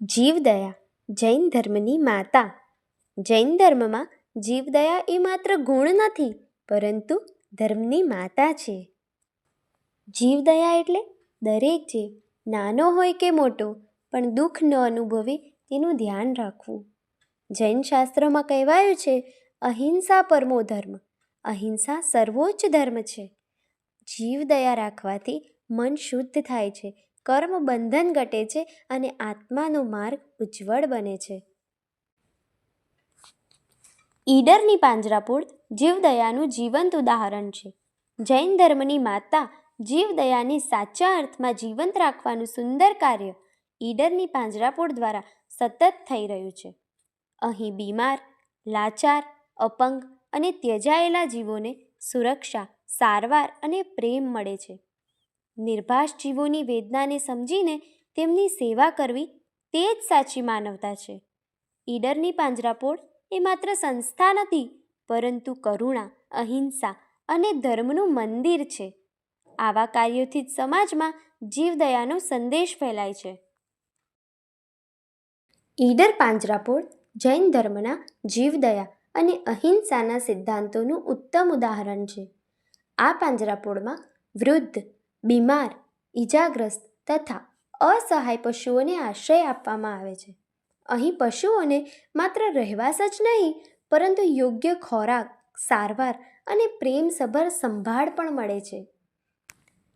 જીવદયા જૈન ધર્મની માતા. જૈન ધર્મમાં જીવદયા એ માત્ર ગુણ નથી, પરંતુ ધર્મની માતા છે. જીવદયા એટલે દરેક જીવ, નાનો હોય કે મોટો, પણ દુઃખ ન અનુભવે તેનું ધ્યાન રાખવું. જૈન શાસ્ત્રોમાં કહેવાયું છે, અહિંસા પરમો ધર્મ. અહિંસા સર્વોચ્ચ ધર્મ છે. જીવદયા રાખવાથી મન શુદ્ધ થાય છે, કર્મ બંધન ઘટે છે અને આત્માનો માર્ગ ઉજ્જવળ બને છે. ઈડરની પાંજરાપોળ જીવદયાનું જીવંત ઉદાહરણ છે. જૈન ધર્મની માતા જીવદયાને સાચા અર્થમાં જીવંત રાખવાનું સુંદર કાર્ય ઈડરની પાંજરાપોળ દ્વારા સતત થઈ રહ્યું છે. અહીં બીમાર, લાચાર, અપંગ અને ત્યજાયેલા જીવોને સુરક્ષા, સારવાર અને પ્રેમ મળે છે. નિર્ભાષ જીવોની વેદનાને સમજીને તેમની સેવા કરવી તે જ સાચી માનવતા છે. ઈડરની પાંજરાપોળ એ માત્ર સંસ્થા નથી, પરંતુ કરુણા, અહિંસા અને ધર્મનું મંદિર છે. આવા કાર્યોથી જ સમાજમાં જીવદયાનો સંદેશ ફેલાય છે. ઈડર પાંજરાપોળ જૈન ધર્મના જીવદયા અને અહિંસાના સિદ્ધાંતોનું ઉત્તમ ઉદાહરણ છે. આ પાંજરાપોળમાં વૃદ્ધ, બીમાર, ઈજાગ્રસ્ત તથા અસહાય પશુઓને આશ્રય આપવામાં આવે છે. અહીં પશુઓને માત્ર રહેવાસ જ નહીં, પરંતુ યોગ્ય ખોરાક, સારવાર અને પ્રેમસભર સંભાળ પણ મળે છે.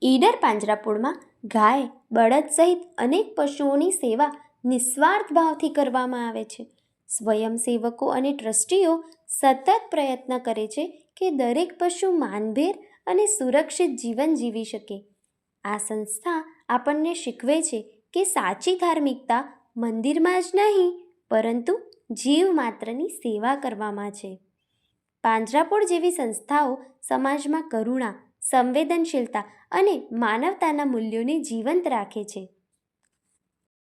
ઈડર પાંજરાપોળમાં ગાય, બળદ સહિત અનેક પશુઓની સેવા નિસ્વાર્થ ભાવથી કરવામાં આવે છે. સ્વયંસેવકો અને ટ્રસ્ટીઓ સતત પ્રયત્ન કરે છે કે દરેક પશુ માનભેર અને સુરક્ષિત જીવન જીવી શકે. આ સંસ્થા આપણને શીખવે છે કે સાચી ધાર્મિકતા મંદિરમાં જ નહીં, પરંતુ જીવ માત્રની સેવા કરવામાં છે. પાંજરાપોળ જેવી સંસ્થાઓ સમાજમાં કરુણા, સંવેદનશીલતા અને માનવતાના મૂલ્યોને જીવંત રાખે છે.